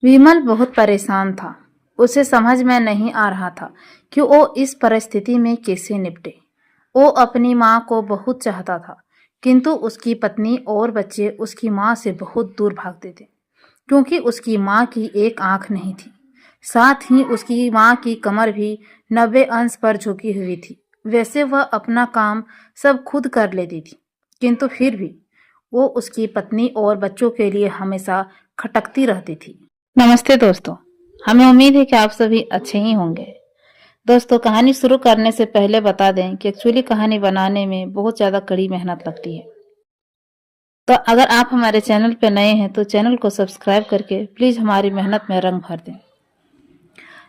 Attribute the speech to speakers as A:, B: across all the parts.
A: विमल बहुत परेशान था। उसे समझ में नहीं आ रहा था कि वो इस परिस्थिति में कैसे निपटे। वो अपनी माँ को बहुत चाहता था, किंतु उसकी पत्नी और बच्चे उसकी माँ से बहुत दूर भागते थे, क्योंकि उसकी माँ की एक आंख नहीं थी। साथ ही उसकी माँ की कमर भी 90 अंश पर झुकी हुई थी। वैसे वह अपना काम सब खुद कर लेती थी, किंतु फिर भी वो उसकी पत्नी और बच्चों के लिए हमेशा खटकती रहती थी। नमस्ते दोस्तों, हमें उम्मीद है कि आप सभी अच्छे ही होंगे। दोस्तों, कहानी शुरू करने से पहले बता दें कि एक्चुअली कहानी बनाने में बहुत ज़्यादा कड़ी मेहनत लगती है। तो अगर आप हमारे चैनल पर नए हैं तो चैनल को सब्सक्राइब करके प्लीज़ हमारी मेहनत में रंग भर दें।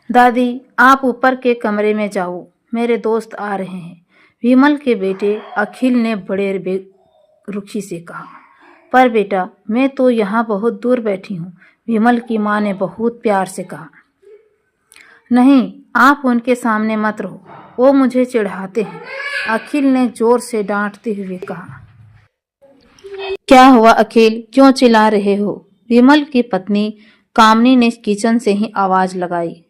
A: दादी, आप ऊपर के कमरे में जाओ, मेरे दोस्त आ रहे हैं, विमल के बेटे अखिल ने बड़े बेरुखी से कहा। पर बेटा, मैं तो यहाँ बहुत दूर बैठी हूँ, विमल की माँ ने बहुत प्यार से कहा। नहीं, आप उनके सामने मत रहो, वो मुझे चिढ़ाते हैं, अखिल ने जोर से डांटते हुए कहा। क्या हुआ अखिल, क्यों चिल्ला रहे हो? विमल की पत्नी कामनी ने किचन से ही आवाज लगाई।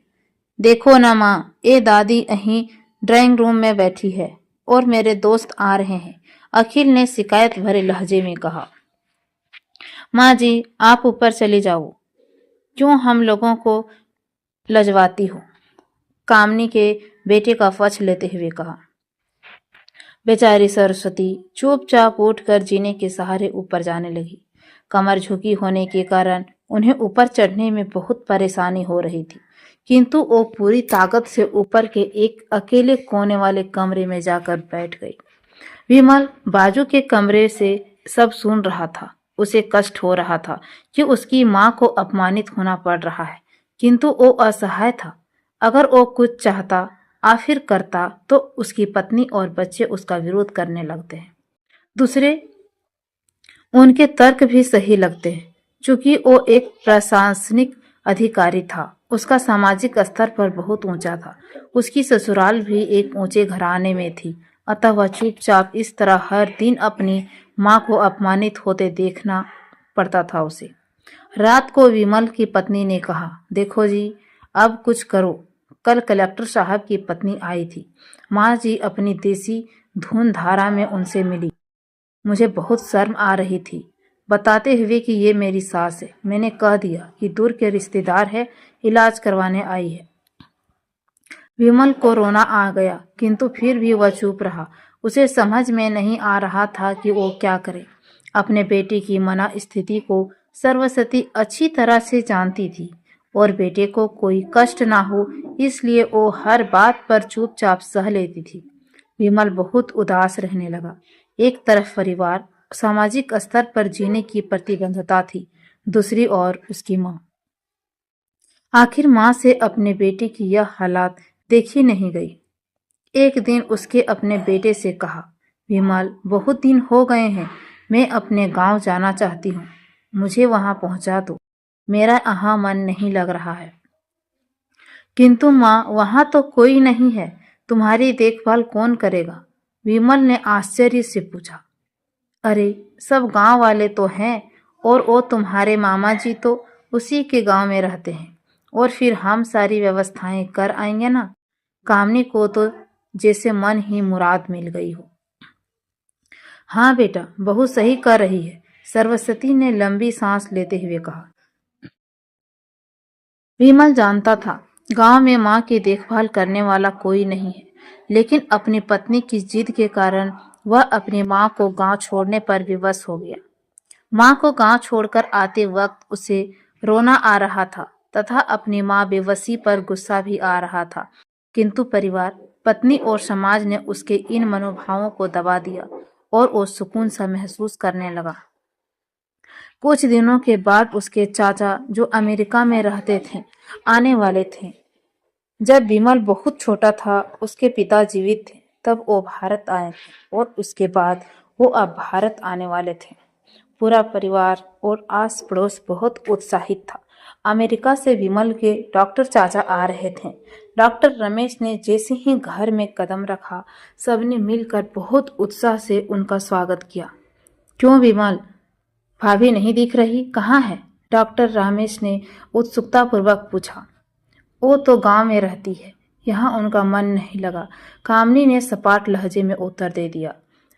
A: देखो ना माँ, ये दादी यहीं ड्राइंग रूम में बैठी है और मेरे दोस्त आ रहे हैं, अखिल ने शिकायत भरे लहजे में कहा। माँ जी, आप ऊपर चली जाओ, क्यों हम लोगों को लजवाती हो? कामनी के बेटे का पक्ष लेते हुए कहा। बेचारी सरस्वती चुपचाप उठकर जीने के सहारे ऊपर जाने लगी। कमर झुकी होने के कारण उन्हें ऊपर चढ़ने में बहुत परेशानी हो रही थी, किंतु वो पूरी ताकत से ऊपर के एक अकेले कोने वाले कमरे में जाकर बैठ गई। विमल बाजू के कमरे से सब सुन रहा था। उसे कष्ट हो रहा था कि उसकी माँ को अपमानित होना पड़ रहा है, किंतु वो असहाय था। अगर वो कुछ चाहता या फिर करता तो उसकी पत्नी और बच्चे उसका विरोध करने लगते हैं। दूसरे, उनके तर्क भी सही लगते हैं, चूंकि वो एक प्रशासनिक अधिकारी था। उसका सामाजिक स्तर पर बहुत ऊंचा था। उसकी ससुराल भी एक ऊंचे घराने में थी, अतः वह चुपचाप इस तरह हर दिन अपनी माँ को अपमानित होते देखना पड़ता था उसे। रात को विमल की पत्नी ने कहा, देखो जी, अब कुछ करो। कल कलेक्टर साहब की पत्नी आई थी। माँ जी अपनी देसी धुन धारा में उनसे मिली। मुझे बहुत शर्म आ रही थी, बताते हुए कि ये मेरी सास है। मैंने कह दिया कि दूर के रिश्तेदार है, इलाज करवाने आई है। विमल को रोना आ गया, किंतु फिर भी वह चुप रहा। उसे समझ में नहीं आ रहा था कि वो क्या करे। अपने बेटे की मना स्थिति को सरस्वती अच्छी तरह से जानती थी और बेटे को कोई कष्ट ना हो, इसलिए वो हर बात पर चुपचाप सह लेती थी। विमल बहुत उदास रहने लगा। एक तरफ परिवार, सामाजिक स्तर पर जीने की प्रतिबद्धता थी, दूसरी ओर उसकी माँ। आखिर माँ से अपने बेटे की यह हालात देखी नहीं गई। एक दिन उसके अपने बेटे से कहा, विमल, बहुत दिन हो गए हैं, मैं अपने गांव जाना चाहती हूँ, मुझे वहां पहुंचा दो, मेरा यहाँ मन नहीं लग रहा है। किंतु माँ, वहां तो कोई नहीं है, तुम्हारी देखभाल कौन करेगा? विमल ने आश्चर्य से पूछा। अरे, सब गांव वाले तो हैं, और वो तुम्हारे मामा जी तो उसी के गांव में रहते हैं, और फिर हम सारी व्यवस्थाएं कर आएंगे ना। कामनी को तो जैसे मन ही मुराद मिल गई हो। हाँ बेटा, बहू सही कर रही है, सरस्वती ने लंबी सांस लेते हुए कहा। विमल जानता था गांव में माँ की देखभाल करने वाला कोई नहीं है, लेकिन अपनी पत्नी की जिद के कारण वह अपनी माँ को गांव छोड़ने पर विवश हो गया। माँ को गांव छोड़कर आते वक्त उसे रोना आ रहा था तथा अपनी माँ बेबसी पर गुस्सा भी आ रहा था, किंतु परिवार, पत्नी और समाज ने उसके इन मनोभावों को दबा दिया और वो सुकून सा महसूस करने लगा। कुछ दिनों के बाद उसके चाचा, जो अमेरिका में रहते थे, आने वाले थे। जब विमल बहुत छोटा था, उसके पिता जीवित थे, तब वो भारत आए थे और उसके बाद वो अब भारत आने वाले थे। पूरा परिवार और आस पड़ोस बहुत उत्साहित था। अमेरिका से विमल के डॉक्टर चाचा आ रहे थे। डॉक्टर रमेश ने जैसे ही घर में कदम रखा, सबने मिलकर बहुत उत्साह से उनका स्वागत किया। क्यों विमल, भाभी नहीं दिख रही, कहाँ है? डॉक्टर रमेश ने उत्सुकतापूर्वक पूछा। वो तो गांव में रहती है, यहाँ उनका मन नहीं लगा, कामनी ने सपाट लहजे में उत्तर दे दिया।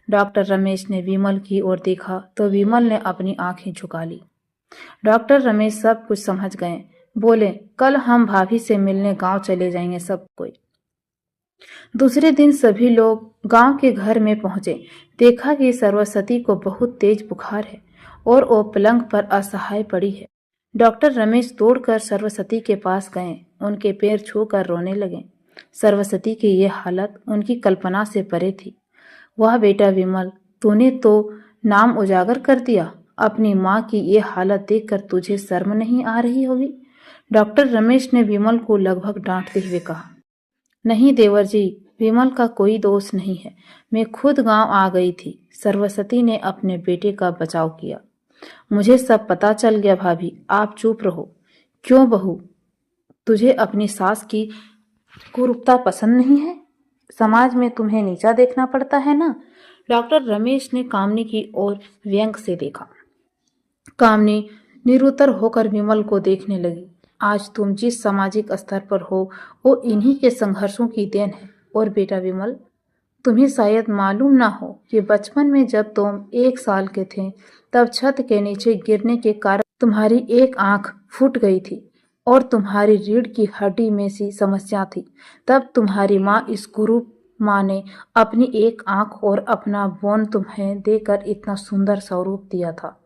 A: डॉक्टर रमेश ने विमल की ओर देखा तो विमल ने अपनी आंखें झुका ली। डॉक्टर रमेश सब कुछ समझ गए। बोले, कल हम भाभी से मिलने गांव चले जाएंगे सब कोई। दूसरे दिन सभी लोग गांव के घर में पहुंचे। देखा कि सरस्वती को बहुत तेज बुखार है और वो पलंग पर असहाय पड़ी है। डॉक्टर रमेश दौड़कर सरस्वती के पास गए, उनके पैर छूकर रोने लगे। सरस्वती की ये हालत उनकी कल्पना से परे थी। वह बेटा विमल, तूने तो नाम उजागर कर दिया। अपनी माँ की ये हालत देखकर तुझे शर्म नहीं आ रही होगी। डॉक्टर रमेश ने विमल को लगभग डांटते हुए कहा। नहीं देवर जी, विमल का कोई दोष नहीं है, मैं खुद गांव आ गई थी। सरस्वती ने अपने बेटे का बचाव किया। मुझे सब पता चल गया भाभी, आप चुप रहो। क्यों बहू, तुझे अपनी सास की कुरूपता पसंद नहीं है? समाज में तुम्हें नीचा देखना पड़ता है ना? डॉक्टर रमेश ने कामनी की ओर व्यंग से देखा। कामनी निरुत्तर होकर विमल को देखने लगी। आज तुम जिस सामाजिक स्तर पर हो वो इन्हीं के संघर्षों की देन है। और बेटा विमल, तुम्हें शायद मालूम ना हो कि बचपन में जब तुम 1 साल के थे तब छत के नीचे गिरने के कारण तुम्हारी एक आंख फूट गई थी और तुम्हारी रीढ़ की हड्डी में सी समस्या थी। तब तुम्हारी माँ इस कुरूप माँ ने अपनी एक आंख और अपना बोन तुम्हें देकर इतना सुंदर स्वरूप दिया था।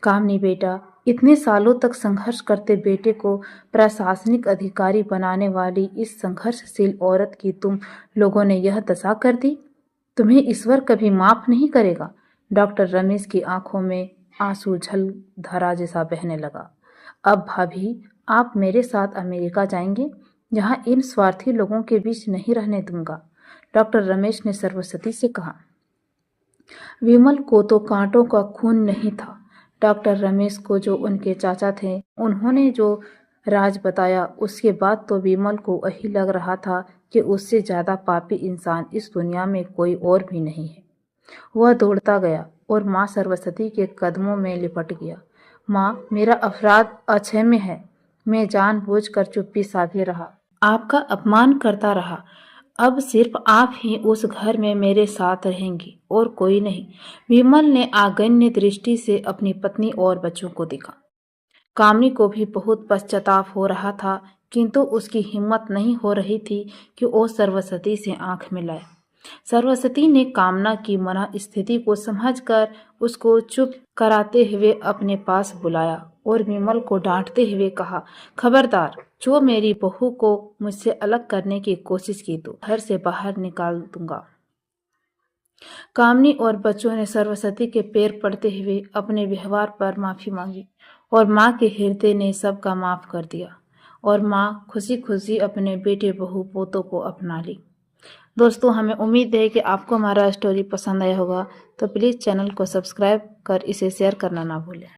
A: कामनी बेटा, इतने सालों तक संघर्ष करते बेटे को प्रशासनिक अधिकारी बनाने वाली इस संघर्षशील औरत की तुम लोगों ने यह दशा कर दी। तुम्हें ईश्वर कभी माफ नहीं करेगा। डॉक्टर रमेश की आंखों में आंसू झल धारा जैसा बहने लगा। अब भाभी, आप मेरे साथ अमेरिका जाएंगे, जहां इन स्वार्थी लोगों के बीच नहीं रहने दूंगा। डॉक्टर रमेश ने सरस्वती से कहा। विमल को तो कांटों का खून नहीं था। डॉक्टर रमेश को जो उनके चाचा थे, उन्होंने जो राज बताया, उसके बाद तो विमल को यही लग रहा था कि उससे ज़्यादा पापी इंसान इस दुनिया में कोई और भी नहीं है। वह दौड़ता गया और माँ सरस्वती के कदमों में लिपट गया। माँ, मेरा अपराध अक्षम्य है। मैं जानबूझकर चुप्पी साधे रहा, आपका अपमान करता रहा। अब सिर्फ आप ही उस घर में मेरे साथ रहेंगी और कोई नहीं। विमल ने आगन्य दृष्टि से अपनी पत्नी और बच्चों को देखा। कामनी को भी बहुत पश्चाताप हो रहा था, किंतु उसकी हिम्मत नहीं हो रही थी कि वो सरस्वती से आंख मिलाए। सरस्वती ने कामना की मना स्थिति को समझकर उसको चुप कराते हुए अपने पास बुलाया और विमल को डांटते हुए कहा, खबरदार, जो मेरी बहू को मुझसे अलग करने की कोशिश की तो घर से बाहर निकाल दूंगा। कामनी और बच्चों ने सरस्वती के पैर पड़ते हुए अपने व्यवहार पर माफी मांगी और माँ के हृदय ने सबका माफ कर दिया और माँ खुशी खुशी अपने बेटे बहू पोतों को अपना ली। दोस्तों, हमें उम्मीद है कि आपको हमारा स्टोरी पसंद आया होगा, तो प्लीज़ चैनल को सब्सक्राइब कर इसे शेयर करना ना भूलें।